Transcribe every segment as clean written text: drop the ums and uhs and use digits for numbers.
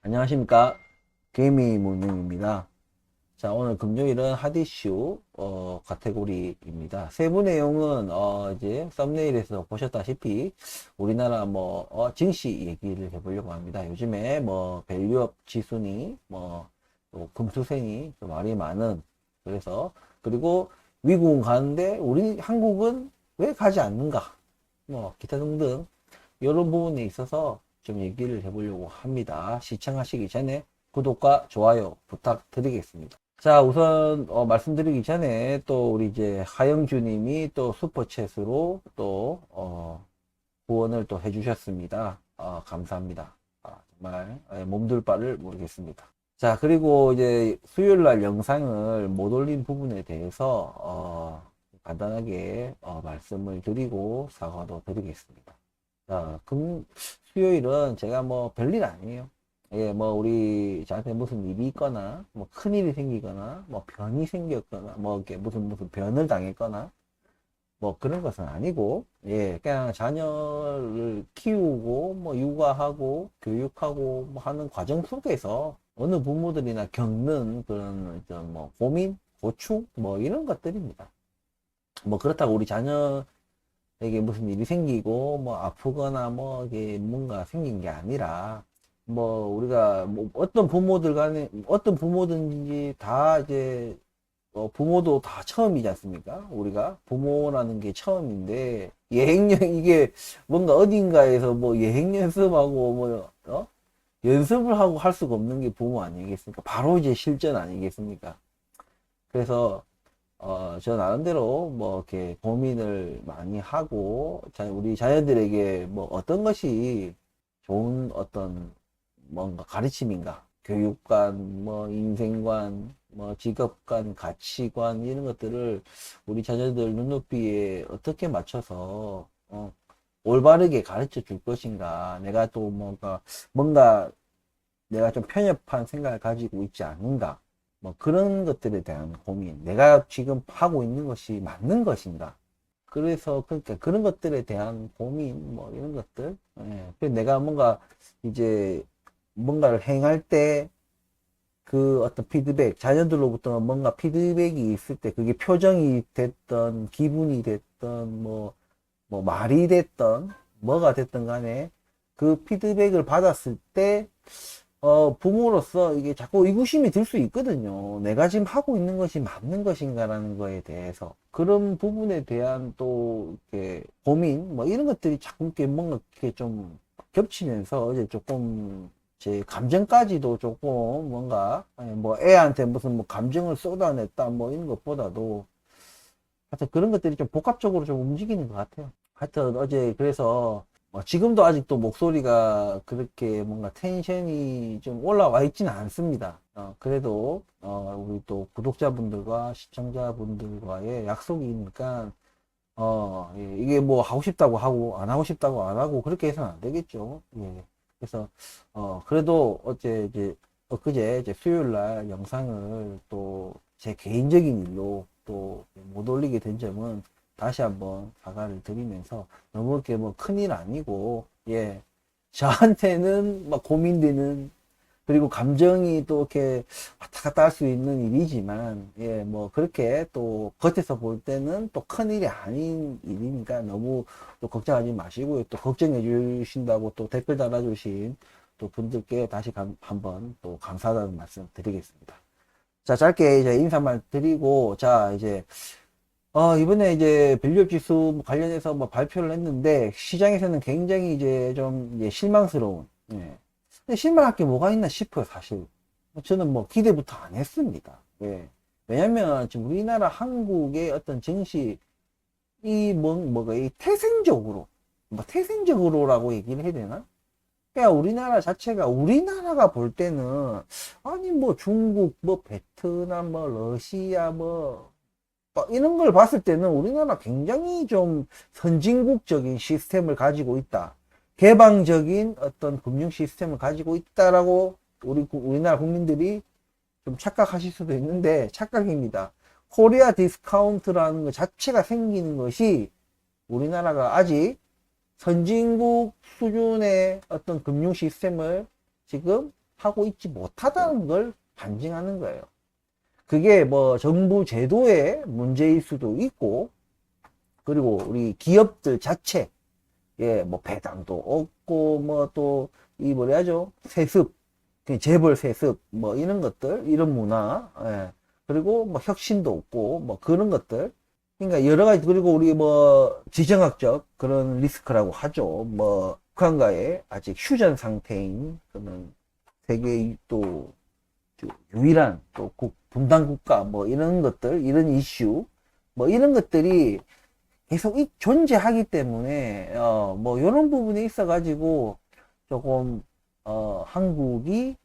안녕하십니까. 개미문능입니다. 자, 오늘 금요일은 핫이슈, 카테고리입니다. 세부 내용은, 이제, 썸네일에서 보셨다시피, 우리나라 증시 얘기를 해보려고 합니다. 요즘에 밸류업 지수니, 또 금투세니 좀 말이 많은, 그래서, 그리고 미국은 가는데, 우리 한국은 왜 가지 않는가? 기타 등등, 이런 부분에 있어서 좀 얘기를 해보려고 합니다. 시청하시기 전에 구독과 좋아요 부탁드리겠습니다. 자, 우선 말씀드리기 전에 또 우리 이제 하영주님이 또 슈퍼챗으로 또 후원을 또 해주셨습니다. 감사합니다. 정말 몸둘 바를 모르겠습니다. 자, 그리고 이제 수요일 날 영상을 못 올린 부분에 대해서 간단하게 말씀을 드리고 사과도 드리겠습니다. 자, 수요일은 제가 별일 아니에요. 예, 우리 저한테 무슨 일이 있거나, 큰일이 생기거나, 변이 생겼거나, 이렇게 무슨 변을 당했거나, 그런 것은 아니고, 예, 그냥 자녀를 키우고, 육아하고, 교육하고, 하는 과정 속에서 어느 부모들이나 겪는 그런, 고민, 고충, 이런 것들입니다. 그렇다고 우리 자녀, 이게 무슨 일이 생기고 아프거나 이게 뭔가 생긴 게 아니라 우리가 어떤 부모들 간에 어떤 부모든지 다 이제 부모도 다 처음이지 않습니까? 우리가 부모라는 게 처음인데 예행 이게 뭔가 어딘가에서 예행 연습하고 연습을 하고 할 수가 없는 게 부모 아니겠습니까? 바로 이제 실전 아니겠습니까? 그래서 저 나름대로 이렇게 고민을 많이 하고, 우리 자녀들에게 어떤 것이 좋은 어떤 뭔가 가르침인가, 교육관, 인생관, 직업관, 가치관, 이런 것들을 우리 자녀들 눈높이에 어떻게 맞춰서, 올바르게 가르쳐 줄 것인가, 내가 또 뭔가 내가 좀 편협한 생각을 가지고 있지 않는가. 그런 것들에 대한 고민. 내가 지금 하고 있는 것이 맞는 것인가. 그래서, 그러니까 그런 것들에 대한 고민, 이런 것들. 예. 그래서 내가 이제, 뭔가를 행할 때, 그 어떤 피드백, 자녀들로부터 뭔가 피드백이 있을 때, 그게 표정이 됐던, 기분이 됐던, 말이 됐던, 뭐가 됐던 간에, 그 피드백을 받았을 때, 부모로서 이게 자꾸 의구심이 들 수 있거든요. 내가 지금 하고 있는 것이 맞는 것인가라는 거에 대해서. 그런 부분에 대한 또, 이렇게 고민, 이런 것들이 자꾸 이렇게 뭔가 이렇게 좀 겹치면서 이제 조금 제 감정까지도 조금 뭔가, 애한테 무슨 감정을 쏟아냈다 이런 것보다도 하여튼 그런 것들이 좀 복합적으로 좀 움직이는 것 같아요. 하여튼 어제 그래서 지금도 아직도 목소리가 그렇게 뭔가 텐션이 좀 올라와 있지는 않습니다. 그래도 우리 또 구독자분들과 시청자분들과의 약속이니까 예, 이게 하고 싶다고 하고 안 하고 싶다고 안 하고 그렇게 해서는 안 되겠죠. 예. 그래서 그래도 어제 이제 엊그제 이제 수요일 날 영상을 또 제 개인적인 일로 또 못 올리게 된 점은 다시 한번 사과를 드리면서 너무 이렇게 큰일 아니고 예 저한테는 막 고민되는 그리고 감정이 또 이렇게 왔다 갔다 할 수 있는 일이지만, 예, 그렇게 또 겉에서 볼 때는 또 큰일이 아닌 일이니까 너무 또 걱정하지 마시고요. 또 걱정해 주신다고 또 댓글 달아주신 또 분들께 다시 한번 또 감사하다는 말씀 드리겠습니다. 자, 짧게 이제 인사말 드리고, 자, 이제, 이번에 이제 밸류업 지수 관련해서 발표를 했는데, 시장에서는 굉장히 이제 좀 이제 실망스러운, 예. 근데 실망할 게 뭐가 있나 싶어요, 사실. 저는 기대부터 안 했습니다. 왜? 왜냐면 지금 우리나라 한국의 어떤 증시, 이 태생적으로, 태생적으로라고 얘기를 해야 되나? 그러니까 우리나라 자체가, 우리나라가 볼 때는, 아니, 중국, 베트남, 러시아, 이런 걸 봤을 때는 우리나라 굉장히 좀 선진국적인 시스템을 가지고 있다. 개방적인 어떤 금융 시스템을 가지고 있다라고 우리나라 국민들이 좀 착각하실 수도 있는데 착각입니다. 코리아 디스카운트라는 것 자체가 생기는 것이 우리나라가 아직 선진국 수준의 어떤 금융 시스템을 지금 하고 있지 못하다는 걸 반증하는 거예요. 그게 뭐 정부 제도의 문제일 수도 있고, 그리고 우리 기업들 자체, 예, 뭐 배당도 없고, 뭐 또 이 뭐라 하죠? 세습, 재벌 세습, 뭐 이런 것들, 이런 문화, 예. 그리고 뭐 혁신도 없고, 뭐 그런 것들. 그러니까 여러 가지, 그리고 우리 뭐 지정학적 그런 리스크라고 하죠. 뭐 북한과의 아직 휴전 상태인 그런 세계 또 유일한 또 분단 국가 뭐 이런 것들, 이런 이슈, 뭐 이런 것들이 계속 존재하기 때문에 뭐 이런 부분에 있어 가지고 조금 한국이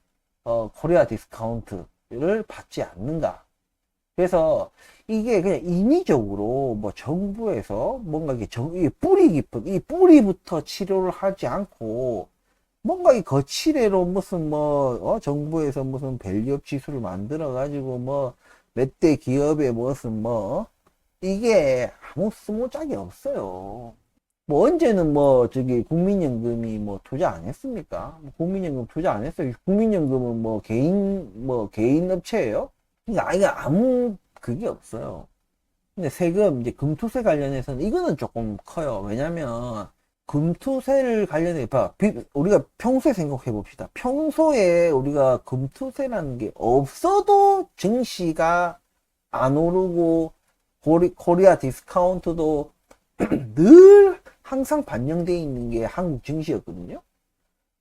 코리아 디스카운트를 받지 않는가. 그래서 이게 그냥 인위적으로 뭐 정부에서 뭔가 이게 뿌리 깊은 이 뿌리부터 치료를 하지 않고 뭔가 이 거치대로 무슨 뭐 정부에서 무슨 밸류업 지수를 만들어 가지고 뭐 몇 대 기업에 무슨 뭐 이게 아무 스무짝이 없어요. 뭐 언제는 뭐 저기 국민연금이 뭐 투자 안 했습니까? 뭐 국민연금 투자 안 했어요. 국민연금은 뭐 개인 업체예요. 그러니까 이게 아무 그게 없어요. 근데 세금 이제 금투세 관련해서는 이거는 조금 커요. 왜냐면 금투세를 관련해 봐. 우리가 평소에 생각해 봅시다. 평소에 우리가 금투세라는 게 없어도 증시가 안 오르고 코리아 디스카운트도 늘 항상 반영되어 있는 게 한국 증시였거든요.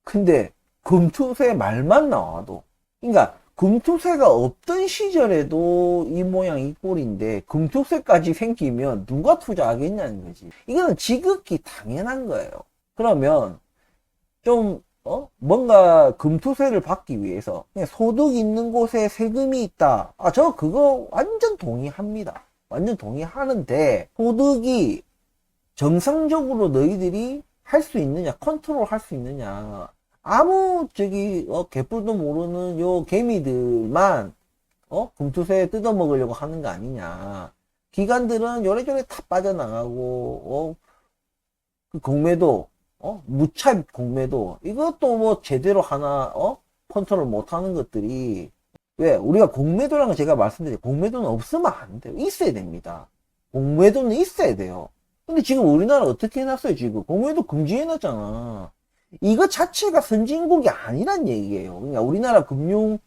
근데 금투세 말만 나와도, 그러니까 금투세가 없던 시절에도 이 모양 이 꼴인데 금투세까지 생기면 누가 투자하겠냐는 거지. 이거는 지극히 당연한 거예요. 그러면 좀 뭔가 금투세를 받기 위해서 그냥 소득 있는 곳에 세금이 있다. 저 그거 완전 동의합니다. 완전 동의하는데 소득이 정상적으로 너희들이 할 수 있느냐, 컨트롤 할 수 있느냐. 아무 개뿔도 모르는 요 개미들만 금투세 뜯어먹으려고 하는 거 아니냐. 기관들은 요래저래 다 빠져나가고 그 공매도 무차입 공매도 이것도 뭐 제대로 하나 컨트롤 못하는 것들이, 왜 우리가 공매도라는 거 제가 말씀드린 공매도는 없으면 안 돼요. 있어야 됩니다. 공매도는 있어야 돼요. 근데 지금 우리나라 어떻게 해놨어요? 지금 공매도 금지해놨잖아. 이거 자체가 선진국이 아니란 얘기예요. 그러니까 우리나라 금융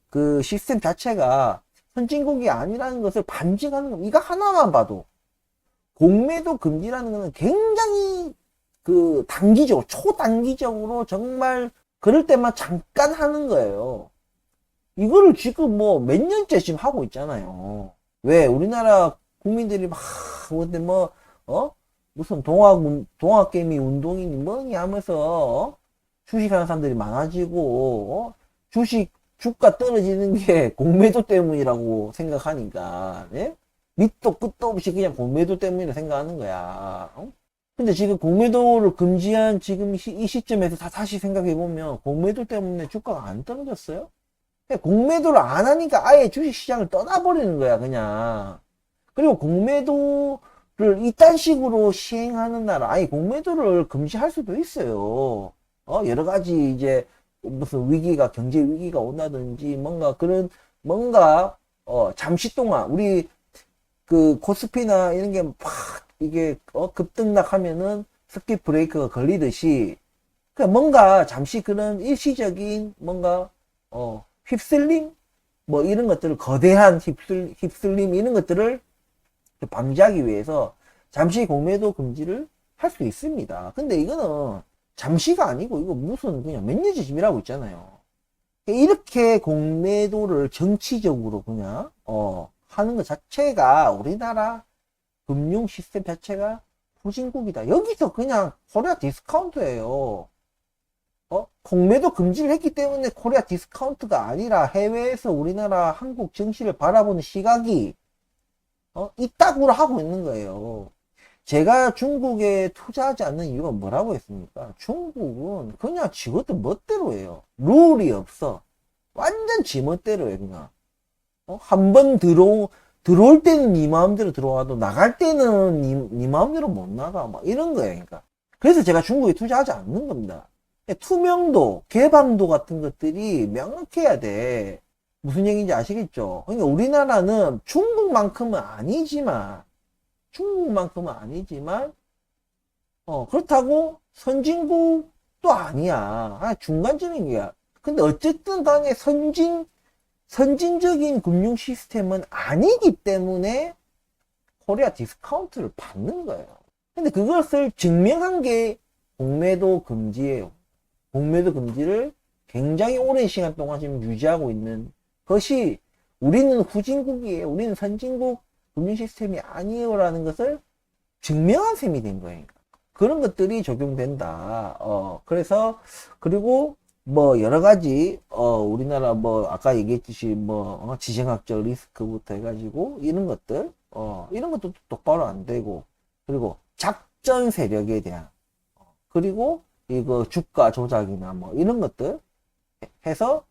그 시스템 자체가 선진국이 아니라는 것을 반증하는 겁니다. 이거 하나만 봐도 공매도 금지라는 것은 굉장히 그 단기적으로, 초단기적으로 정말 그럴 때만 잠깐 하는 거예요. 이거를 지금 뭐 몇 년째 지금 하고 있잖아요. 왜 우리나라 국민들이 막 근데 무슨 동학개미 운동이니 뭐니 하면서 주식하는 사람들이 많아지고 주가 떨어지는 게 공매도 때문이라고 생각하니까, 예? 밑도 끝도 없이 그냥 공매도 때문이라 생각하는 거야. 근데 지금 공매도를 금지한 지금 이 시점에서 다시 생각해보면 공매도 때문에 주가가 안 떨어졌어요? 공매도를 안 하니까 아예 주식시장을 떠나버리는 거야, 그냥. 그리고 공매도를 이딴 식으로 시행하는 나라, 아니, 공매도를 금지할 수도 있어요. 여러 가지 이제 무슨 경제 위기가 온다든지 잠시 동안 우리 그 코스피나 이런 게 막 이게 급등락하면은 스킵 브레이크가 걸리듯이 그냥 뭔가 잠시 그런 일시적인 휩쓸림 뭐 이런 것들을 거대한 휩쓸림 이런 것들을 방지하기 위해서 잠시 공매도 금지를 할 수 있습니다. 근데 이거는 잠시가 아니고 이거 무슨 그냥 몇 년째 지금 있잖아요. 이렇게 공매도를 정치적으로 그냥 하는 것 자체가 우리나라 금융 시스템 자체가 후진국이다. 여기서 그냥 코리아 디스카운트예요. 공매도 금지를 했기 때문에 코리아 디스카운트가 아니라 해외에서 우리나라 한국 증시를 바라보는 시각이 이따구로 하고 있는 거예요. 제가 중국에 투자하지 않는 이유가 뭐라고 했습니까? 중국은 그냥 지것들 멋대로 해요. 룰이 없어. 완전 지 멋대로 해, 그냥. 한 번 들어올 때는 네 마음대로 들어와도 나갈 때는 네 마음대로 못 나가. 막 이런 거예요, 그러니까. 그래서 제가 중국에 투자하지 않는 겁니다. 투명도, 개방도 같은 것들이 명확해야 돼. 무슨 얘기인지 아시겠죠? 그러니까 우리나라는 중국만큼은 아니지만, 그렇다고 선진국도 아니야. 중간쯤인 거야. 근데 어쨌든 간에 선진적인 금융 시스템은 아니기 때문에 코리아 디스카운트를 받는 거예요. 근데 그것을 증명한 게 공매도 금지예요. 공매도 금지를 굉장히 오랜 시간 동안 지금 유지하고 있는 것이 우리는 후진국이에요. 우리는 선진국 금융 시스템이 아니에요라는 것을 증명한 셈이 된 거예요. 그런 것들이 적용된다. 그래서 그리고 뭐 여러 가지 우리나라 뭐 아까 얘기했듯이 지정학적 리스크부터 해가지고 이런 것들 이런 것도 똑바로 안 되고, 그리고 작전 세력에 대한 그리고 이거 주가 조작이나 뭐 이런 것들 해서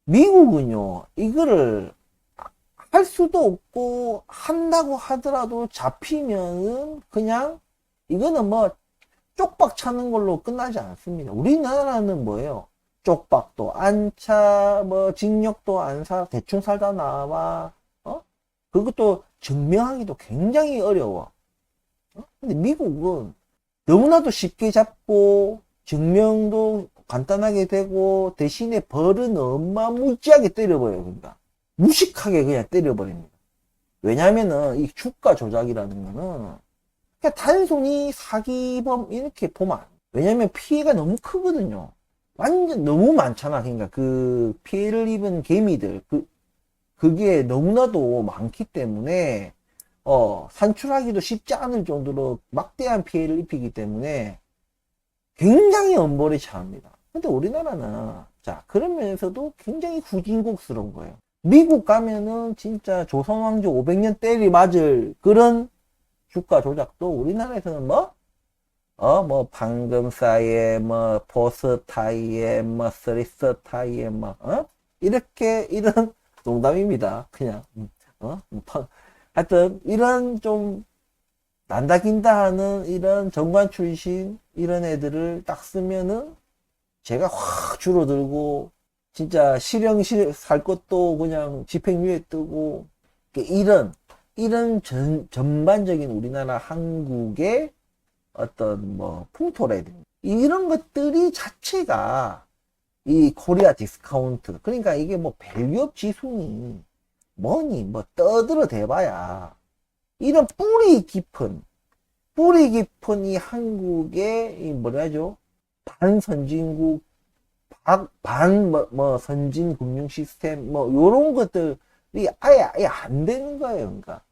미국은요 이거를 할 수도 없고, 한다고 하더라도 잡히면은 그냥 이거는 뭐 쪽박 차는 걸로 끝나지 않습니다. 우리나라는 뭐예요? 쪽박도 안 차, 뭐 징역도 안 사, 대충 살다 나와. 그것도 증명하기도 굉장히 어려워. 근데 미국은 너무나도 쉽게 잡고 증명도 간단하게 되고, 대신에 벌은 어마무지하게 때려버려요. 그러니까 무식하게 그냥 때려버립니다. 왜냐면은 이 주가 조작이라는 거는 그냥 단순히 사기범 이렇게 보면 안 돼. 왜냐면 피해가 너무 크거든요. 완전 너무 많잖아. 그러니까 그 피해를 입은 개미들 그게 너무나도 많기 때문에 산출하기도 쉽지 않을 정도로 막대한 피해를 입히기 때문에 굉장히 엄벌이 차합니다. 근데 우리나라는 자 그런 면에서도 굉장히 후진국스러운 거예요. 미국 가면은 진짜 조선왕조 500년 때리 맞을 그런 주가 조작도 우리나라에서는 방금사에, 포스타이에, 스리스타이에, 이렇게, 이런 농담입니다. 그냥, 하여튼, 이런 좀, 난다긴다 하는 이런 정관 출신, 이런 애들을 딱 쓰면은, 제가 확 줄어들고, 진짜 실형실 살 것도 그냥 집행유예 뜨고, 이런 전반적인 우리나라 한국의 어떤 풍토라든지 이런 것들이 자체가 이 코리아 디스카운트, 그러니까 이게 밸류업 지수니 뭐니 떠들어 대봐야 이런 뿌리 깊은 이 한국의 이 뭐라죠 반선진국 선진 금융 시스템 요런 것들이 아예 안 되는 거예요. 그러니까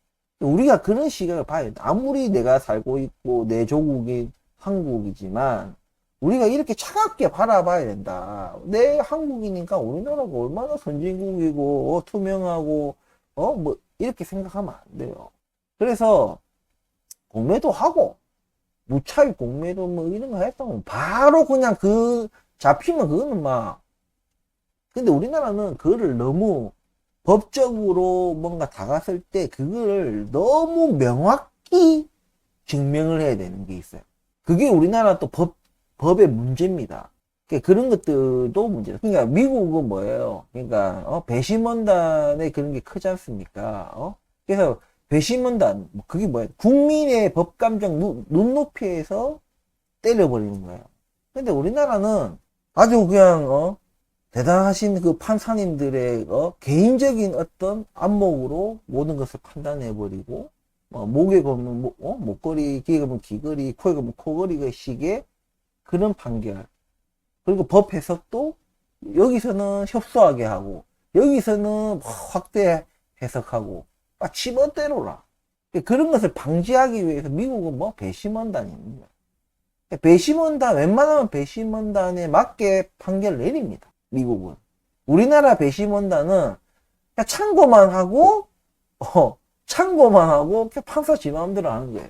우리가 그런 시각을 봐야 돼. 아무리 내가 살고 있고 내 조국이 한국이지만 우리가 이렇게 차갑게 바라봐야 된다. 내 한국이니까 우리나라가 얼마나 선진국이고 투명하고 이렇게 생각하면 안 돼요. 그래서 공매도 하고 무차익 공매도 이런 거 했다면 바로 그냥 잡히면 그거는 근데 우리나라는 그거를 너무 법적으로 뭔가 다가설 때 그거를 너무 명확히 증명을 해야 되는 게 있어요. 그게 우리나라 또 법의 문제입니다. 그런 것들도 문제다. 그러니까 미국은 뭐예요? 그러니까 배심원단에 그런 게 크지 않습니까? 그래서 배심원단 그게 뭐예요? 국민의 법감정 눈높이에서 때려버리는 거예요. 근데 우리나라는 아주 그냥 대단하신 그 판사님들의 개인적인 어떤 안목으로 모든 것을 판단해버리고 목에 걸면 목걸이, 귀에 걸면 귀걸이, 코에 걸면 코걸이 식의 그런 판결, 그리고 법 해석도 여기서는 협소하게 하고 여기서는 확대 해석하고 지멋대로라. 그런 것을 방지하기 위해서 미국은 배심원단입니다. 웬만하면 배심원단에 맞게 판결을 내립니다. 미국은. 우리나라 배심원단은 그냥 참고만 하고 판사 지 마음대로 하는 거예요.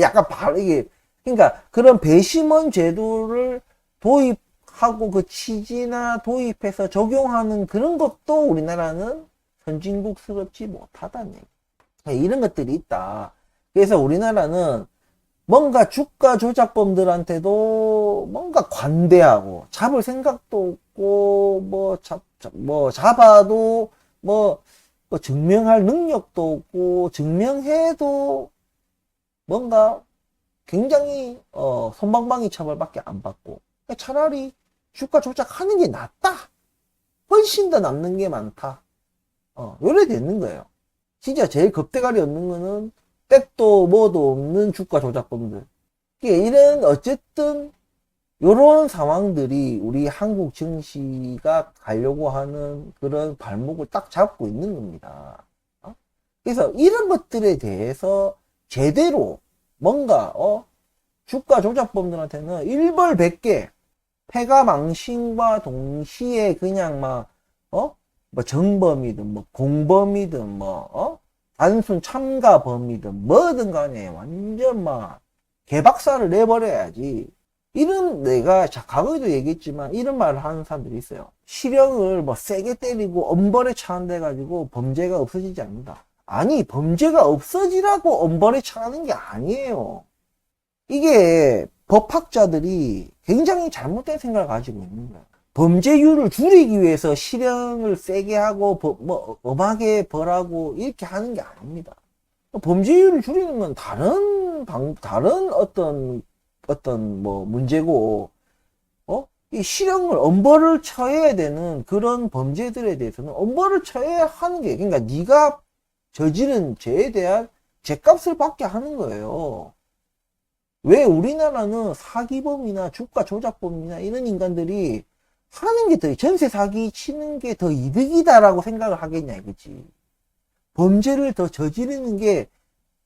약간 이게 그러니까 그런 배심원 제도를 도입하고 그 취지나 도입해서 적용하는 그런 것도 우리나라는 선진국스럽지 못하다는 얘기. 이런 것들이 있다. 그래서 우리나라는 뭔가 주가 조작범들한테도 뭔가 관대하고 잡을 생각도 없고 뭐 잡아도 뭐 증명할 능력도 없고 증명해도 뭔가 굉장히 손방망이 처벌밖에 안 받고 차라리 주가 조작하는 게 낫다. 훨씬 더 남는 게 많다. 요래 되는 거예요. 진짜 제일 겁대가리 없는 거는 백도 뭐도 없는 주가 조작범들. 이런 어쨌든 요런 상황들이 우리 한국 증시가 가려고 하는 그런 발목을 딱 잡고 있는 겁니다. 그래서 이런 것들에 대해서 제대로 뭔가 주가 조작범들한테는 일벌백계 패가망신과 동시에 그냥 뭐 정범이든 뭐 공범이든 뭐 단순 참가범이든 뭐든 간에 완전 막 개박살을 내버려야지. 이런 내가 과거에도 얘기했지만 이런 말을 하는 사람들이 있어요. 실형을 뭐 세게 때리고 엄벌에 처한돼 가지고 범죄가 없어지지 않는다. 아니, 범죄가 없어지라고 엄벌에 처하는 게 아니에요. 이게 법학자들이 굉장히 잘못된 생각을 가지고 있는 거예요. 범죄율을 줄이기 위해서 실형을 세게 하고 뭐 엄하게 벌하고 이렇게 하는 게 아닙니다. 범죄율을 줄이는 건 다른 어떤 뭐 문제고, 이 실형을 엄벌을 처해야 되는 그런 범죄들에 대해서는 엄벌을 처해야 하는 게, 그러니까 네가 저지른 죄에 대한 죄값을 받게 하는 거예요. 왜 우리나라는 사기범이나 주가 조작범이나 이런 인간들이 하는 게 더, 전세 사기 치는 게 더 이득이다라고 생각을 하겠냐 이거지. 범죄를 더 저지르는 게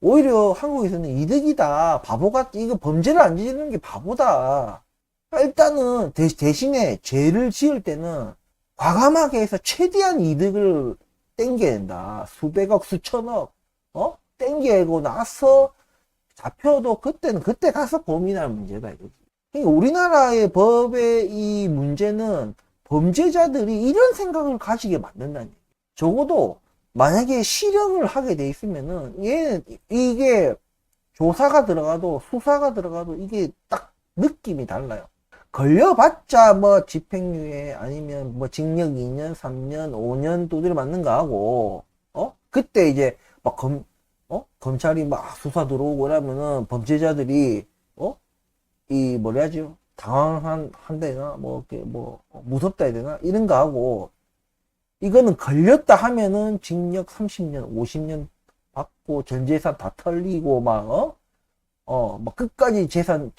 오히려 한국에서는 이득이다. 이거 범죄를 안 저지르는 게 바보다. 일단은 대신에 죄를 지을 때는 과감하게 해서 최대한 이득을 땡겨야 된다. 수백억, 수천억, 땡겨고 나서 잡혀도 그때는 그때 가서 고민할 문제다 이거지. 그러니까 우리나라의 법의 이 문제는 범죄자들이 이런 생각을 가지게 만든다는 얘기예요. 적어도 만약에 실형을 하게 돼 있으면은 이게 조사가 들어가도 수사가 들어가도 이게 딱 느낌이 달라요. 걸려봤자 뭐 집행유예 아니면 뭐 징역 2년, 3년, 5년 두드려 맞는 거 하고 그때 이제 막 검찰이 막 수사 들어오고 그러면은 범죄자들이 이 뭐라 하죠? 당황한대나 뭐 무섭다 해야 되나 이런 거 하고, 이거는 걸렸다 하면은 징역 30년, 50년 받고 전 재산 다 털리고 막 끝까지 재산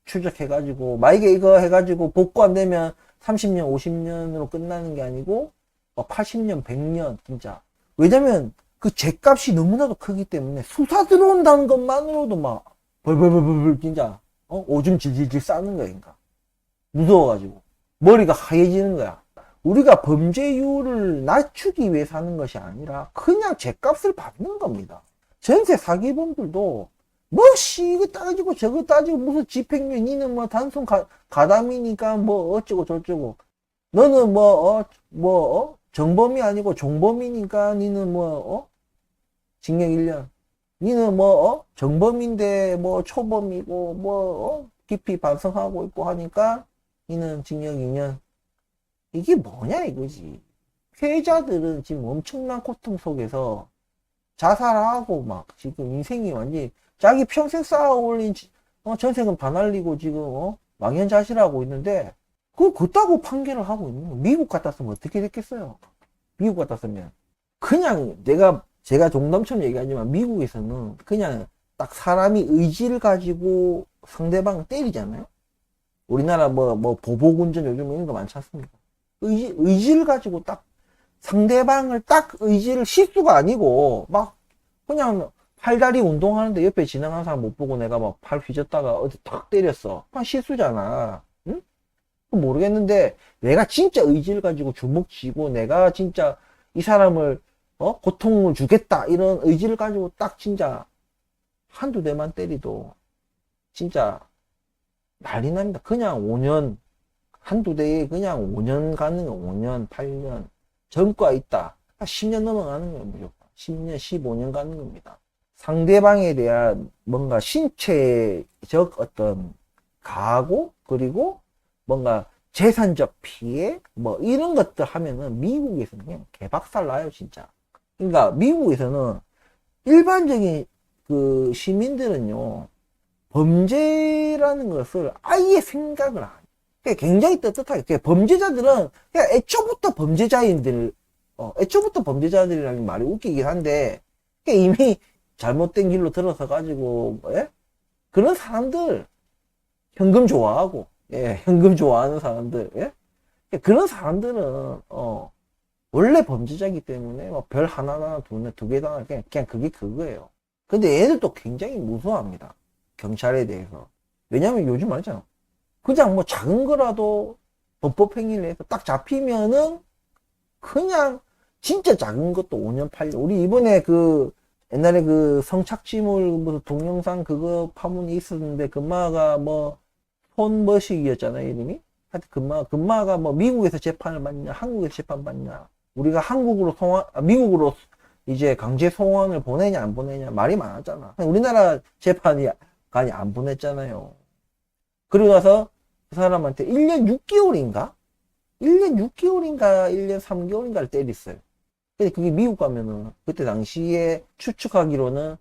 추적해가지고, 만약에 이거 해가지고 복구 안 되면 30년, 50년으로 끝나는 게 아니고 80년, 100년 진짜. 왜냐면 그 죄값이 너무나도 크기 때문에 수사 들어온다는 것만으로도 막 벌벌벌벌 진짜 오줌 질질질 싸는 거야. 그러니까 무서워가지고 머리가 하얘지는 거야. 우리가 범죄율을 낮추기 위해서 하는 것이 아니라 그냥 죄값을 받는 겁니다. 전세 사기범들도 이거 따지고 저거 따지고 무슨 집행유예, 니는 뭐 단순 가담이니까 뭐 어쩌고 저쩌고, 너는 정범이 아니고 종범이니까 니는 징역 1년, 니는 정범인데 초범이고 깊이 반성하고 있고 하니까 니는 징역 2년. 이게 뭐냐 이거지. 피해자들은 지금 엄청난 고통 속에서 자살하고 막 지금 인생이 완전히 자기 평생 쌓아 올린 전세금 다 날리고 지금 망연자실하고 있는데, 그따고 판결을 하고 있는 거예요. 미국 같았으면 어떻게 됐겠어요? 미국 같았으면 그냥 제가 농담처럼 얘기하지만 미국에서는 그냥 딱 사람이 의지를 가지고 상대방을 때리잖아요. 우리나라 보복운전 요즘 이런 거 많지 않습니까? 의지를 가지고 딱 상대방을 의지를 실수가 아니고 막 그냥 팔다리 운동하는데 옆에 지나가는 사람 못 보고 내가 막 팔 휘졌다가 어디 탁 때렸어. 그냥 실수잖아. 응? 모르겠는데 내가 진짜 의지를 가지고 주먹 쥐고 내가 진짜 이 사람을 고통을 주겠다 이런 의지를 가지고 딱 진짜 한두 대만 때리도 진짜 난리 납니다. 그냥 5년 한두 대에 그냥 5년 가는 거, 5년 8년 전과 있다 10년 넘어가는 거예요. 무조건 10년 15년 가는 겁니다. 상대방에 대한 뭔가 신체적 어떤 가하고 그리고 뭔가 재산적 피해 뭐 이런 것들 하면은 미국에서는 그냥 개박살 나요 진짜. 그러니까 미국에서는 일반적인 그 시민들은요 범죄라는 것을 아예 생각을 안 해요. 굉장히 떳떳하게 범죄자들은 그냥 애초부터 범죄자인들 애초부터 범죄자들이라는 말이 웃기긴 한데 이미 잘못된 길로 들어서 가지고 예? 그런 사람들 현금 좋아하고 예, 현금 좋아하는 사람들 예? 그런 사람들은 원래 범죄자이기 때문에 뭐 별 하나나 두 개나 그냥 그게 그거예요. 근데 얘들도 굉장히 무서워합니다. 경찰에 대해서. 왜냐면 요즘 말이잖아. 그냥 뭐 작은 거라도 범법행위를 해서 딱 잡히면은 그냥 진짜 작은 것도 5년 8년. 우리 이번에 그 옛날에 그 성착취물 무슨 동영상 그거 파문이 있었는데 금마가 뭐 손머식이었잖아요 이름이. 하여튼 금마가 뭐 미국에서 재판을 받냐 한국에서 재판 받냐 우리가 한국으로 미국으로 이제 강제 송환을 보내냐 안 보내냐 말이 많았잖아. 우리나라 재판이 안 보냈잖아요. 그러고 나서 그 사람한테 1년 6개월인가 1년 3개월인가를 때렸어요. 근데 그게 미국 가면은 그때 당시에 추측하기로는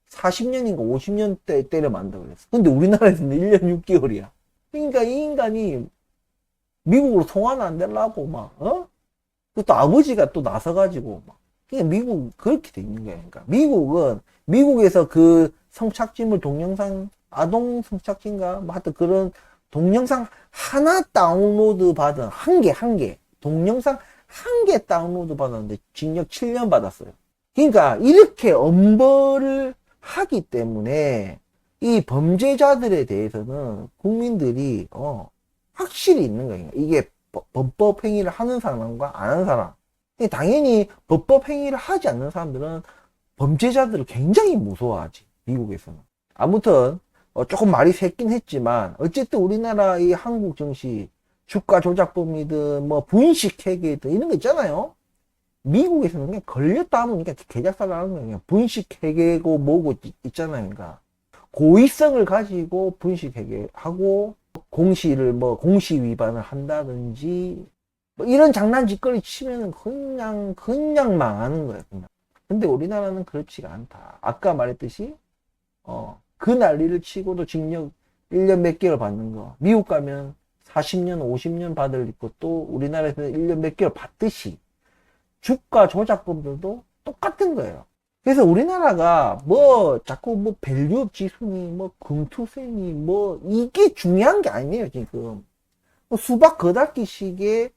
40년인가 50년대 때려 만다 그랬어. 근데 우리나라에서는 1년 6개월이야. 그러니까 이 인간이 미국으로 송환 안 되려고 막 또 아버지가 또 나서가지고 막 그냥 미국 그렇게 돼 있는 거야. 그러니까 미국은 미국에서 그 성착취물 동영상 아동 성착취인가 뭐 하여튼 그런 동영상 하나 다운로드 받은 한 개 동영상 한 개 다운로드 받았는데 징역 7년 받았어요. 그러니까 이렇게 엄벌을 하기 때문에 이 범죄자들에 대해서는 국민들이 확실히 있는 거예요. 이게 범법 행위를 하는 사람과 안 하는 사람. 당연히 법법 행위를 하지 않는 사람들은 범죄자들을 굉장히 무서워하지 미국에서는. 아무튼 조금 말이 새긴 했지만 어쨌든 우리나라 이 한국 정치 주가 조작범이든 뭐 분식회계든 이런 거 있잖아요. 미국에서는 그냥 걸렸다 하면 그냥 개작살 나는 거예요. 그냥 분식회계고 뭐고 있잖아요. 그러니까 고의성을 가지고 분식회계하고 공시를 뭐 공시 위반을 한다든지 뭐 이런 장난짓거리 치면은 그냥 망하는 거예요. 그냥. 근데 우리나라는 그렇지가 않다. 아까 말했듯이 그 난리를 치고도 징역 1년 몇 개월 받는 거. 미국 가면 40년, 50년 받을 것도 우리나라에서는 1년 몇 개월 받듯이 주가 조작범들도 똑같은 거예요. 그래서 우리나라가 뭐 자꾸 뭐 밸류업 지수니 뭐 금투세니 뭐 이게 중요한 게 아니에요 지금. 수박 겉핥기식의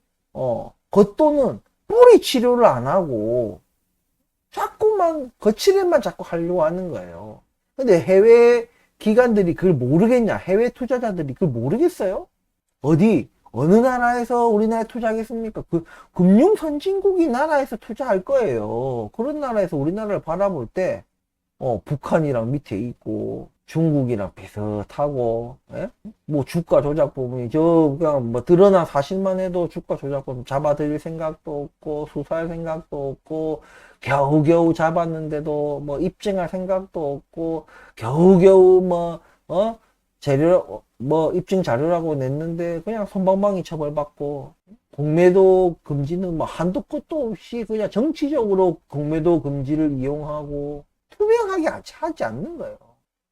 겉도는 뿌리 치료를 안 하고 자꾸만 거칠에만 자꾸 하려고 하는 거예요. 근데 해외 기관들이 그걸 모르겠냐? 해외 투자자들이 그걸 모르겠어요? 어느 나라에서 우리나라에 투자하겠습니까? 그 금융 선진국이 나라에서 투자할 거예요. 그런 나라에서 우리나라를 바라볼 때 북한이랑 밑에 있고 중국이랑 비슷하고 뭐 주가 조작범이 그냥 뭐 드러난 사실만 해도 주가 조작범 잡아들일 생각도 없고 수사할 생각도 없고 겨우겨우 잡았는데도 뭐 입증할 생각도 없고 겨우겨우 재료 뭐 입증 자료라고 냈는데 그냥 솜방망이 처벌받고 공매도 금지는 뭐 한도 끝도 없이 그냥 정치적으로 공매도 금지를 이용하고 투명하게 하지 않는 거예요.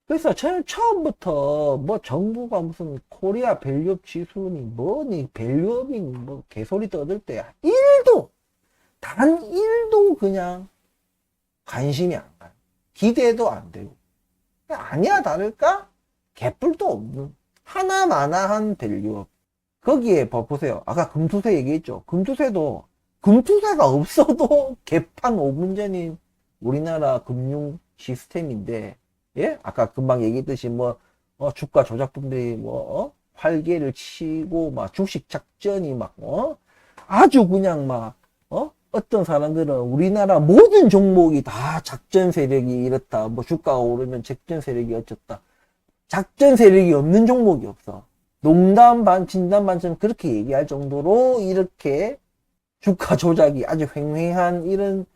그래서 저는 처음부터 뭐 정부가 무슨 코리아 밸류업 지수니 뭐니 밸류업이니 뭐 개소리 떠들 때 단 1도 그냥 관심이 안 가요. 기대도 안 되고 아니야 다를까 개뿔도 없는 하나마나한 밸류업. 거기에 보세요. 아까 금투세 얘기했죠. 금투세가 없어도 개판 5분 전인 우리나라 금융 시스템인데 예? 아까 금방 얘기했듯이 주가 조작범들이 활개를 치고 주식 작전이 아주 그냥 어떤 사람들은 우리나라 모든 종목이 다 작전 세력이 이렇다. 주가가 오르면 작전 세력이 어쩌다. 작전 세력이 없는 종목이 없어. 농담 반 진담 반처럼 그렇게 얘기할 정도로 이렇게 주가 조작이 아주 횡행한 이런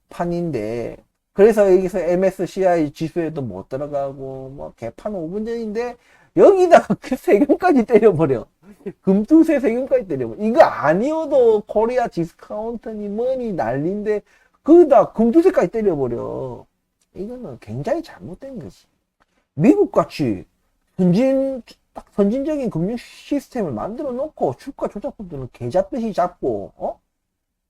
판인데 그래서 여기서 MSCI 지수에도 못 들어가고, 뭐, 개판 5분 전인데, 여기다가 그 세금까지 때려버려. 금투세 세금까지 때려버려. 이거 아니어도 코리아 디스카운트니 뭐니 난리인데, 그다 금투세까지 때려버려. 이거는 굉장히 잘못된 거지. 미국같이 딱 선진적인 금융 시스템을 만들어 놓고 주가 조작법들은 개 잡듯이 잡고,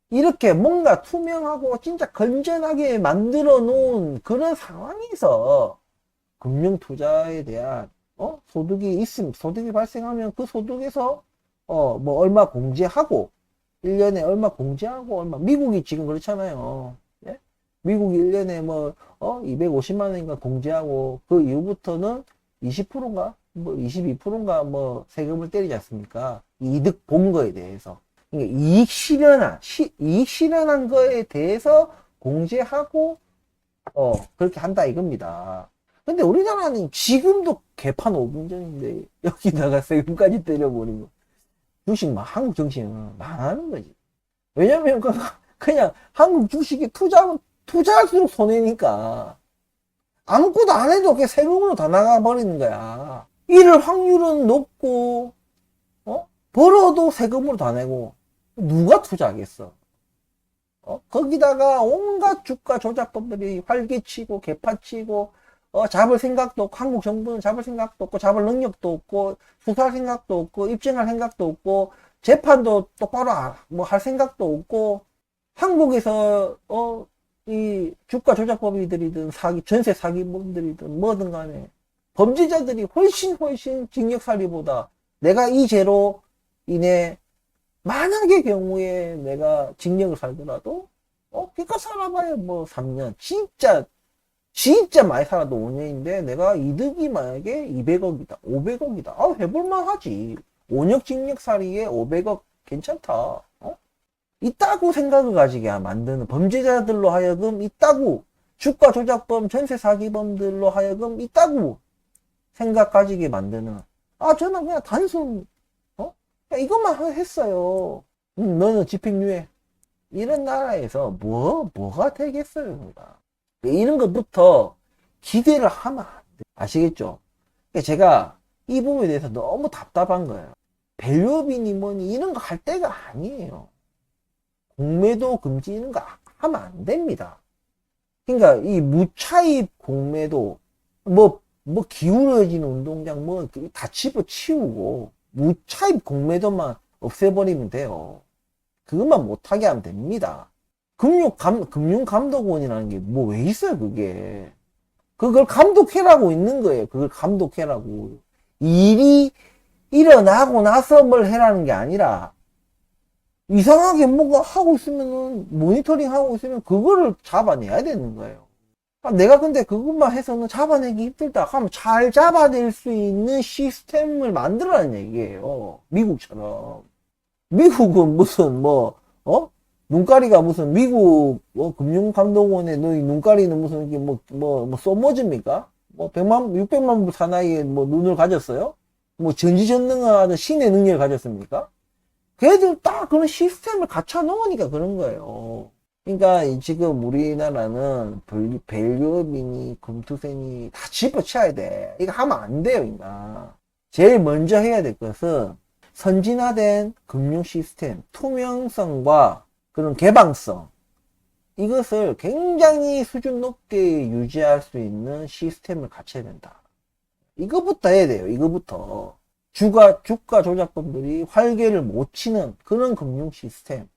이렇게 뭔가 투명하고 진짜 건전하게 만들어 놓은 그런 상황에서 금융 투자에 대한 소득이 발생하면 그 소득에서 뭐 얼마 공제하고 1년에 얼마 공제하고 얼마 미국이 지금 그렇잖아요. 예? 미국이 1년에 뭐 250만 원인가 공제하고 그 이후부터는 20%인가 뭐 22%인가 뭐 세금을 때리지 않습니까? 이득 본 거에 대해서. 그러니까 이익 실현한 거에 대해서 공제하고, 그렇게 한다 이겁니다. 근데 우리나라는 지금도 개판 5분 전인데, 여기다가 세금까지 때려버리고, 주식 막, 한국 정신은 망하는 거지. 왜냐면, 그냥 한국 주식에 투자할수록 손해니까, 아무것도 안 해도 그게 세금으로 다 나가버리는 거야. 이럴 확률은 높고, 벌어도 세금으로 다 내고, 누가 투자하겠어? 거기다가 온갖 주가 조작법들이 활개치고, 개파치고, 잡을 생각도 없고, 한국 정부는 잡을 생각도 없고, 잡을 능력도 없고, 수사할 생각도 없고, 입증할 생각도 없고, 재판도 똑바로 뭐 할 생각도 없고, 한국에서, 이 주가 조작법이들이든 전세 사기범들이든 뭐든 간에, 범죄자들이 훨씬 징역살이보다 내가 이 죄로 인해 만약의 경우에 내가 징역을 살더라도 그러니까 살아봐야 뭐 3년 진짜 많이 살아도 5년인데 내가 이득이 만약에 200억이다 500억이다 해볼만 하지. 5년 징역살이에 500억 괜찮다. 있다고 생각을 가지게 만드는 범죄자들로 하여금 있다고 주가 조작범 전세 사기범들로 하여금 있다고 생각 가지게 만드는 저는 그냥 단순 이것만 했어요. 너는 집행유예. 이런 나라에서 뭐가 되겠어요, 이런 것부터 기대를 하면 안 돼. 아시겠죠? 제가 이 부분에 대해서 너무 답답한 거예요. 밸류업이니 뭐니 이런 거 할 때가 아니에요. 공매도 금지 이런 거 하면 안 됩니다. 그러니까 이 무차입 공매도 뭐 기울어지는 운동장 다 집어치우고 무차입 공매도만 없애버리면 돼요. 그것만 못하게 하면 됩니다. 금융감독원이라는 게 뭐 왜 있어요, 그게. 그걸 감독해라고 있는 거예요. 그걸 감독해라고. 일이 일어나고 나서 뭘 해라는 게 아니라, 이상하게 뭐가 하고 있으면은, 모니터링 하고 있으면 그거를 잡아내야 되는 거예요. 내가 근데 그것만 해서는 잡아내기 힘들다 하면 잘 잡아낼 수 있는 시스템을 만들라는 얘기예요. 미국처럼. 미국은 무슨 눈가리가 무슨 미국 금융감독원에 너희 눈가리는 무슨 이게 소머즈입니까? 600만 불 사나이에 눈을 가졌어요? 전지전능한 신의 능력을 가졌습니까? 걔들 딱 그런 시스템을 갖춰 놓으니까 그런 거예요. 그러니까 지금 우리나라는 밸류업이니 금투세니 다 집어쳐야 돼. 이거 하면 안 돼요, 인가. 제일 먼저 해야 될 것은 선진화된 금융 시스템, 투명성과 그런 개방성, 이것을 굉장히 수준 높게 유지할 수 있는 시스템을 갖춰야 된다. 이거부터 해야 돼요. 이거부터. 주가 조작범들이 활개를 못 치는 그런 금융 시스템.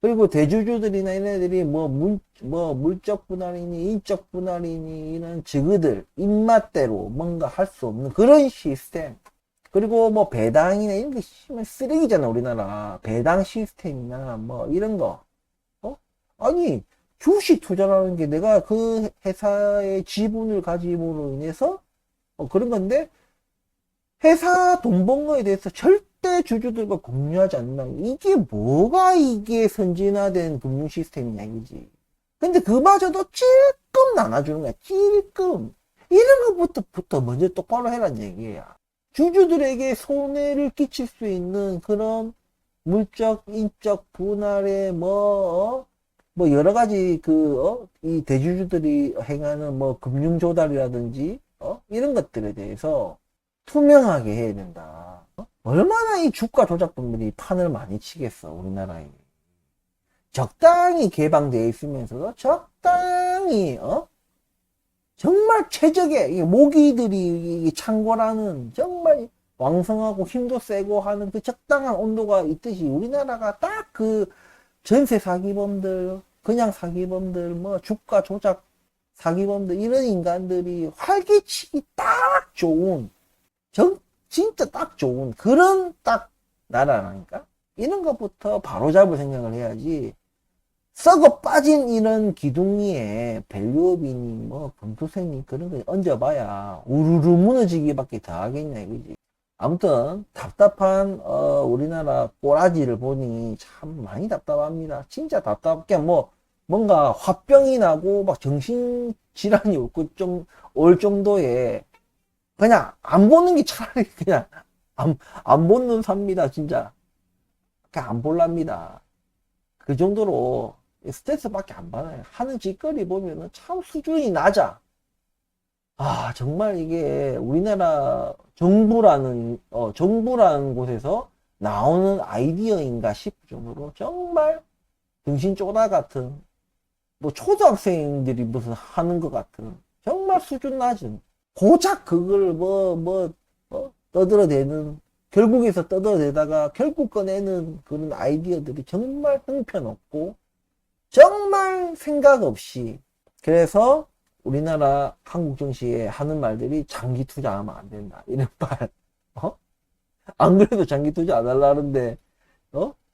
그리고 대주주들이나 이런 애들이 물적 분할이니 인적 분할이니 이런 저그들 입맛대로 뭔가 할 수 없는 그런 시스템. 그리고 배당이나 이런 게 쓰레기잖아, 우리나라. 배당 시스템이나 이런 거. 아니, 주식 투자라는 게 내가 그 회사의 지분을 가짐으로 인해서 그런 건데, 회사 돈 번 거에 대해서 절대 주주들과 공유하지 않는다. 이게 선진화된 금융 시스템이냐, 이거지. 근데 그마저도 찔끔 나눠주는 거야, 찔끔. 이런 것부터 먼저 똑바로 해라는 얘기야. 주주들에게 손해를 끼칠 수 있는 그런 물적, 인적 분할의 뭐 여러 가지 이 대주주들이 행하는 뭐 금융 조달이라든지 이런 것들에 대해서 투명하게 해야 된다. 얼마나 이 주가 조작범들이 판을 많이 치겠어, 우리나라에. 적당히 개방되어 있으면서도 적당히 정말 최적의 모기들이 창궐하는 정말 왕성하고 힘도 세고 하는 그 적당한 온도가 있듯이 우리나라가 딱 그 전세 사기범들, 그냥 사기범들, 뭐 주가 조작 사기범들 이런 인간들이 활개치기 딱 좋은 진짜 딱 좋은 그런 딱 나라라니까. 이런 것부터 바로잡을 생각을 해야지. 썩어 빠진 이런 기둥위에 밸류업이니 뭐 금투세니 그런 거 얹어봐야 우르르 무너지기밖에 더 하겠냐 이거지. 아무튼 답답한 우리나라 꼬라지를 보니 참 많이 답답합니다. 진짜 답답게 뭐 뭔가 화병이 나고 막 정신질환이 올 정도의 그냥 안 보는 게 차라리 그냥 안 보는 삽니다. 진짜 그냥 안 볼랍니다. 그 정도로 스트레스밖에 안 받아요. 하는 짓거리 보면은 참 수준이 낮아. 아, 정말 이게 우리나라 정부라는 곳에서 나오는 아이디어인가 싶을 정도로 정말 등신 쪼다 같은, 뭐 초등학생들이 무슨 하는 것 같은, 정말 수준 낮은, 고작 그걸 떠들어대는, 결국에서 떠들어대다가 결국 꺼내는 그런 아이디어들이 정말 형편없고, 정말 생각 없이, 그래서 우리나라 한국 정치에 하는 말들이 장기 투자하면 안 된다. 이런 말. 안 그래도 장기 투자 안 하려는데,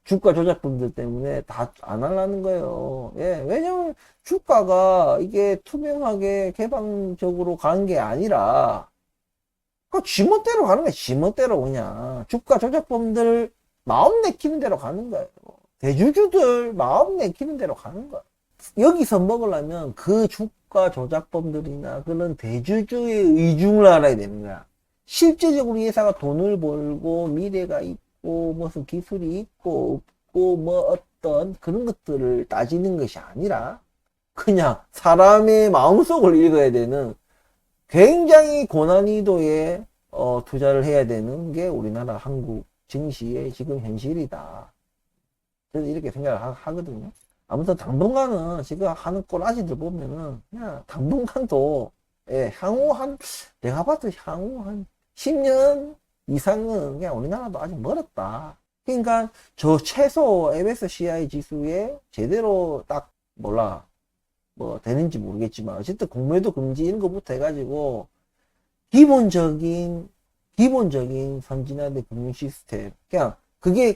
주가 조작분들 때문에 다 안 하려는 거예요. 예, 왜냐면 주가가 이게 투명하게 개방적으로 가는 게 아니라, 그 지멋대로 가는 거야. 지멋대로 그냥. 주가 조작범들 마음 내키는 대로 가는 거예요. 대주주들 마음 내키는 대로 가는 거야. 여기서 먹으려면 그 주가 조작범들이나 그런 대주주의 의중을 알아야 되는 거야. 실제적으로 이 회사가 돈을 벌고 미래가 있고 무슨 기술이 있고 없고 뭐 어떤 그런 것들을 따지는 것이 아니라 그냥 사람의 마음속을 읽어야 되는 굉장히 고난이도의 투자를 해야 되는 게 우리나라 한국 증시의 지금 현실이다. 저는 이렇게 생각을 하거든요. 아무튼 당분간은 지금 하는 꼬라지들 보면은 그냥 당분간도 향후 내가 봐도 향후 한 10년 이상은 그냥 우리나라도 아직 멀었다. 그러니까 저 최소 MSCI 지수에 제대로 딱 뭐 되는지 모르겠지만 어쨌든 공매도 금지 이런 것부터 해가지고 기본적인 선진화된 금융 시스템 그냥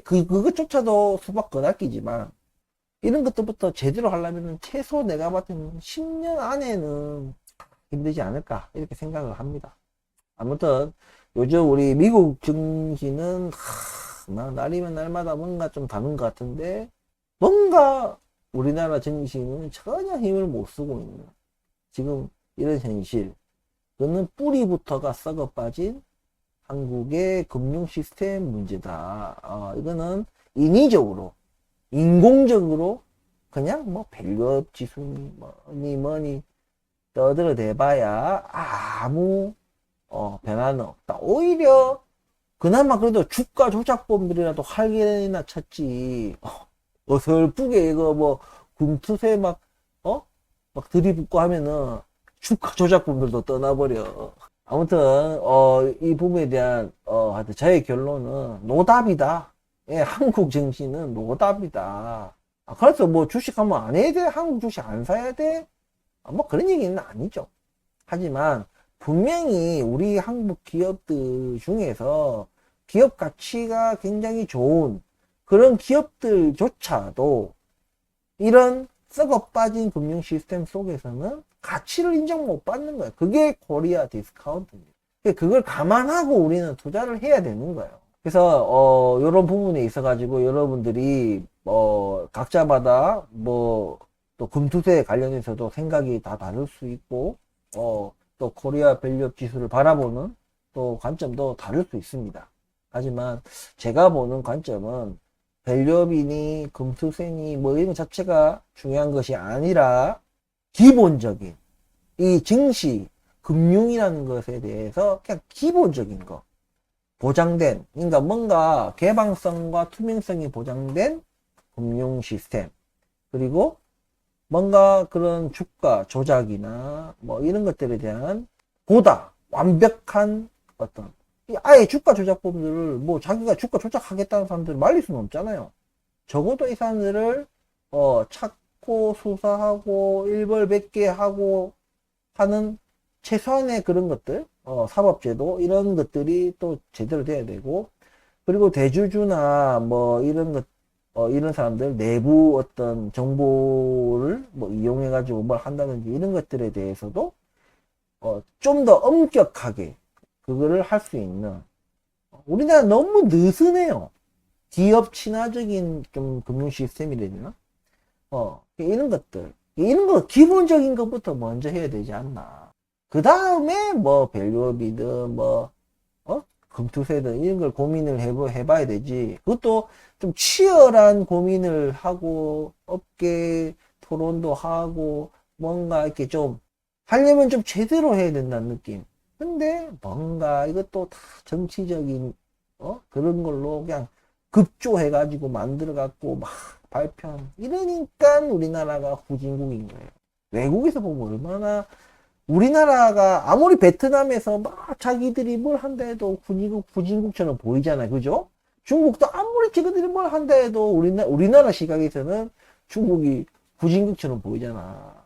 그것조차도 수박 거닥기지만 이런 것들부터 제대로 하려면 최소 내가 봤을 때 10년 안에는 힘들지 않을까 이렇게 생각을 합니다. 아무튼 요즘 우리 미국 증시는 날이면 날마다 뭔가 좀 다른 것 같은데 뭔가 우리나라 증시는 전혀 힘을 못 쓰고 있는 지금 이런 현실. 그거는 뿌리부터가 썩어 빠진 한국의 금융 시스템 문제다. 이거는 인위적으로 인공적으로 그냥 뭐 밸류업 지수니 뭐니 떠들어 대봐야 아무 변화는 없다. 오히려 그나마 그래도 주가 조작범들이라도 활개나 쳤지. 어설프게 이거 뭐 금투세 막 들이붓고 하면은 주가 조작범들도 떠나버려. 아무튼 이 부분에 대한 하여튼 저의 결론은 노답이다. 예, 한국 증시는 노답이다. 그래서 뭐 주식하면 안 해야 돼? 한국 주식 안 사야 돼? 뭐 그런 얘기는 아니죠. 하지만 분명히 우리 한국 기업들 중에서 기업 가치가 굉장히 좋은 그런 기업들조차도 이런 썩어 빠진 금융 시스템 속에서는 가치를 인정 못 받는 거예요. 그게 코리아 디스카운트입니다. 그걸 감안하고 우리는 투자를 해야 되는 거예요. 그래서 이런 부분에 있어 가지고 여러분들이 각자마다 뭐 또 금투세 관련해서도 생각이 다 다를 수 있고 또 코리아 밸류업 지수를 바라보는 또 관점도 다를 수 있습니다. 하지만 제가 보는 관점은 밸류업이니 금투세니 뭐 이런 것 자체가 중요한 것이 아니라 기본적인 이 증시 금융이라는 것에 대해서 그냥 기본적인 거 보장된, 그러니까 뭔가 개방성과 투명성이 보장된 금융 시스템, 그리고 뭔가 그런 주가 조작이나 뭐 이런 것들에 대한 보다 완벽한 어떤 아예 주가 조작범들을 뭐 자기가 주가 조작하겠다는 사람들을 말릴 수는 없잖아요. 적어도 이 사람들을 찾고 수사하고 일벌백계하고 하는 최소한의 그런 것들, 사법제도 이런 것들이 또 제대로 돼야 되고, 그리고 대주주나 뭐 이런 것, 이런 사람들 내부 어떤 정보를 뭐 이용해 가지고 뭘 한다든지 이런 것들에 대해서도 좀 더 엄격하게 그거를 할 수 있는, 우리나라 너무 느슨해요. 기업 친화적인 좀 금융 시스템이라 해야 되나? 이런 것들, 이런 거 기본적인 것부터 먼저 해야 되지 않나. 그 다음에 뭐 밸류업이든 뭐 금투세든 이런 걸 고민을 해봐야 되지. 그것도 좀 치열한 고민을 하고 업계 토론도 하고 뭔가 이렇게 좀 하려면 좀 제대로 해야 된다는 느낌. 근데 뭔가 이것도 다 정치적인 그런 걸로 그냥 급조해가지고 만들어갖고 막 발표하는 이러니까 우리나라가 후진국인 거예요. 외국에서 보면 얼마나 우리나라가 아무리 베트남에서 막 자기들이 뭘 한다 해도 후진국처럼 보이잖아요. 그죠? 중국도 아무리 자기들이 뭘 한다 해도 우리나라 시각에서는 중국이 후진국처럼 보이잖아.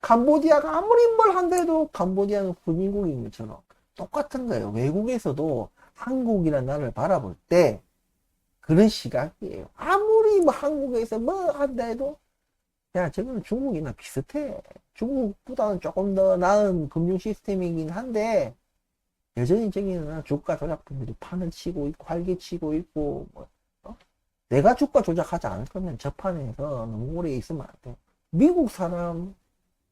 캄보디아가 아무리 뭘 한다 해도 캄보디아는 후진국인 것처럼 똑같은 거예요. 외국에서도 한국이라는 나라를 바라볼 때 그런 시각이에요. 아무리 뭐 한국에서 뭐 한다 해도 야, 저거는 중국이나 비슷해. 중국보다는 조금 더 나은 금융 시스템이긴 한데, 여전히 저기는 주가 조작분들이 판을 치고 있고, 활개치고 있고, 뭐, 내가 주가 조작하지 않을 거면 저 판에서 너무 오래 있으면 안 돼. 미국 사람,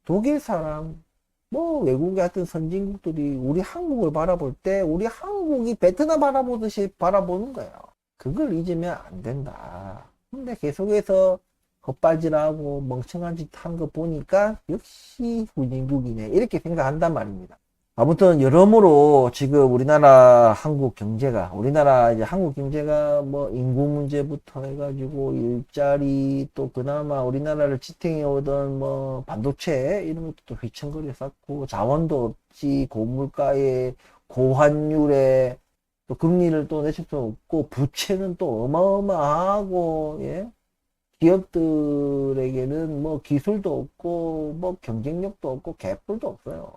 독일 사람, 뭐, 외국의 하여튼 선진국들이 우리 한국을 바라볼 때, 우리 한국이 베트남 바라보듯이 바라보는 거예요. 그걸 잊으면 안 된다. 근데 계속해서 헛발질하고 멍청한 짓 한 거 보니까 역시 후진국이네 이렇게 생각한단 말입니다. 아무튼 여러모로 지금 우리나라 한국 경제가 뭐 인구 문제부터 해가지고 일자리 또 그나마 우리나라를 지탱해 오던 뭐 반도체 이런 것도 또 휘청거려 쌓고 자원도 없지 고물가에 고환율에 또 금리를 또 내실 수 없고 부채는 또 어마어마하고 예? 기업들에게는 뭐 기술도 없고 뭐 경쟁력도 없고 개뿔도 없어요.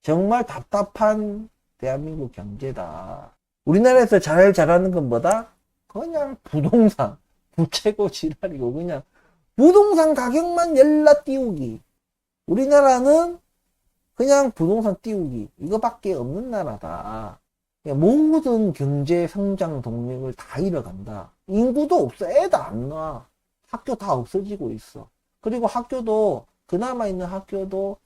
정말 답답한 대한민국 경제다. 우리나라에서 잘하는 건 뭐다? 그냥 부동산 부채고 지랄이고 그냥 부동산 가격만 열라 띄우기. 우리나라는 그냥 부동산 띄우기 이거밖에 없는 나라다. 모든 경제 성장 동력을 다 잃어간다. 인구도 없어. 애도 안 나와. 학교 다 없어지고 있어. 그리고 학교도 그나마 있는 학교도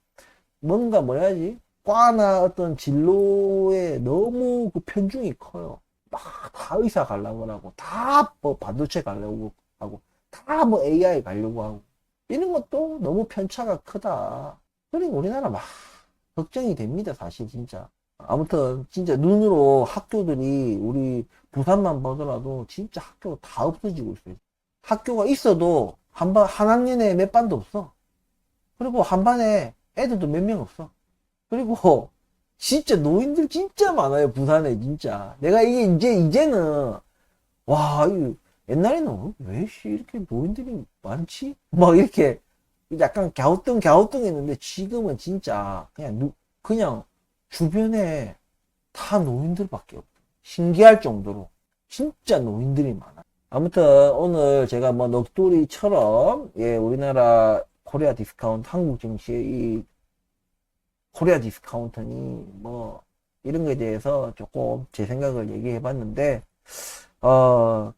뭔가 뭐야지 과나 어떤 진로에 너무 그 편중이 커요. 막 다 의사 가려고 하고 다 뭐 반도체 가려고 하고 다 뭐 AI 가려고 하고 이런 것도 너무 편차가 크다. 그리고 우리나라 막 걱정이 됩니다. 사실 진짜. 아무튼 진짜 눈으로 학교들이 우리 부산만 보더라도 진짜 학교가 다 없어지고 있어요. 학교가 있어도 한 학년에 몇 반도 없어. 그리고 한 반에 애들도 몇 명 없어. 그리고 진짜 노인들 진짜 많아요. 부산에 진짜. 내가 이게 이제는 와, 옛날에는 왜 이렇게 노인들이 많지? 막 이렇게 약간 갸우뚱 했는데 지금은 진짜 그냥 주변에 다 노인들밖에 없어. 신기할 정도로 진짜 노인들이 많아. 아무튼 오늘 제가 뭐 넋두리처럼 예, 우리나라 코리아 디스카운트 한국 증시의 이 코리아 디스카운트니 뭐 이런 거에 대해서 조금 제 생각을 얘기해 봤는데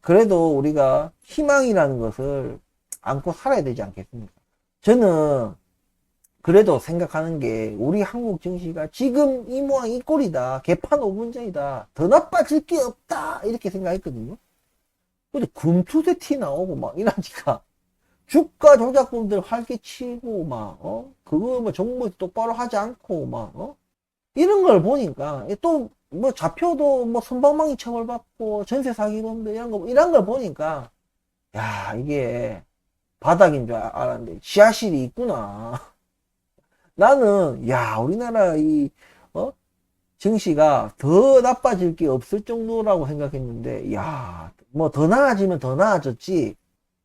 그래도 우리가 희망이라는 것을 안고 살아야 되지 않겠습니까? 저는 그래도 생각하는 게 우리 한국 증시가 지금 이 모양 이 꼴이다. 개판 5분전이다. 더 나빠질 게 없다. 이렇게 생각했거든요. 근데 금투세 티 나오고 막 이러니까 주가 조작범들 활개치고 막 그거 뭐 정부 똑바로 하지 않고 막 이런 걸 보니까 또 뭐 잡혀도 뭐 선방망이 처벌받고 전세 사기범들 이런 걸 보니까 야 이게 바닥인 줄 알았는데 지하실이 있구나. 나는 야 우리나라 이 증시가 더 나빠질 게 없을 정도라고 생각했는데 야 뭐 더 나아지면 더 나아졌지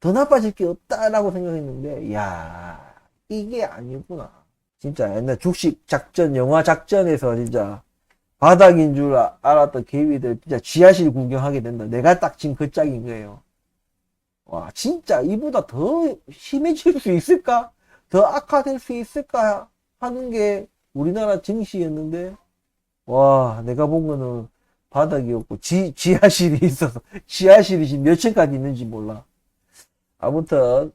더 나빠질 게 없다라고 생각했는데 야 이게 아니구나. 진짜 옛날 죽식 작전 영화 작전에서 진짜 바닥인 줄 알았던 개미들 진짜 지하실 구경하게 된다. 내가 딱 지금 그 짝인 거예요. 와 진짜 이보다 더 심해질 수 있을까? 더 악화될 수 있을까? 하는 게 우리나라 증시였는데 와 내가 본 거는 바닥이었고 지하실이 있어서 지하실이 지금 몇 층까지 있는지 몰라. 아무튼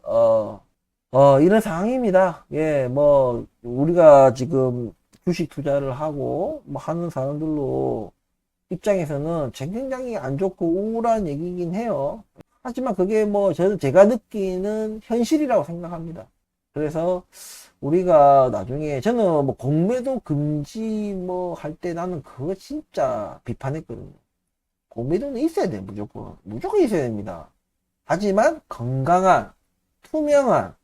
이런 상황입니다. 예, 뭐 우리가 지금 주식 투자를 하고 뭐 하는 사람들로 입장에서는 굉장히 안 좋고 우울한 얘기긴 해요. 하지만 그게 뭐 제가 느끼는 현실이라고 생각합니다. 그래서 우리가 나중에 저는 뭐 공매도 금지 뭐 할 때 나는 그거 진짜 비판했거든요. 공매도는 있어야 돼. 무조건 있어야 됩니다. 하지만 건강한 투명한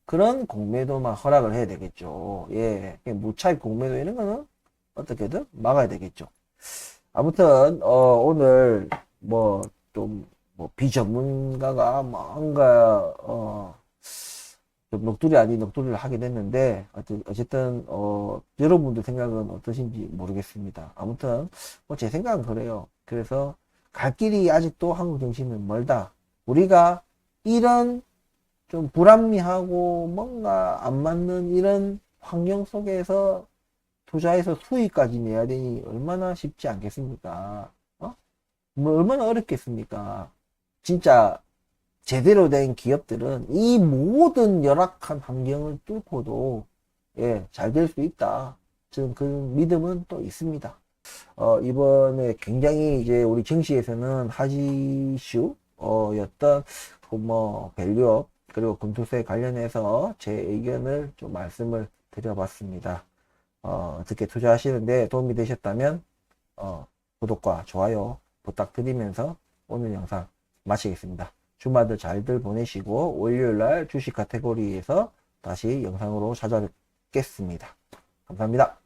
그런 공매도만 허락을 해야 되겠죠. 예, 무차입 공매도 이런 거는 어떻게든 막아야 되겠죠. 아무튼 오늘 뭐 좀 뭐 비전문가가 뭔가 좀 넋두리 아닌 넋두리를 하게 됐는데 어쨌든 여러분들 생각은 어떠신지 모르겠습니다. 아무튼 뭐 제 생각은 그래요. 그래서 갈 길이 아직도 한국 정신은 멀다. 우리가 이런 좀 불합리하고 뭔가 안 맞는 이런 환경 속에서 투자해서 수익까지 내야 되니 얼마나 쉽지 않겠습니까? 뭐 얼마나 어렵겠습니까? 진짜 제대로 된 기업들은 이 모든 열악한 환경을 뚫고도 예, 잘 될 수 있다. 저는 그 믿음은 또 있습니다. 이번에 굉장히 이제 우리 증시에서는 하지 이슈 였던 뭐 밸류업 그리고 금투세 관련해서 제 의견을 좀 말씀을 드려봤습니다. 어떻게 투자하시는데 도움이 되셨다면 구독과 좋아요 부탁드리면서 오늘 영상 마치겠습니다. 주말들 잘들 보내시고 월요일날 주식 카테고리에서 다시 영상으로 찾아뵙겠습니다. 감사합니다.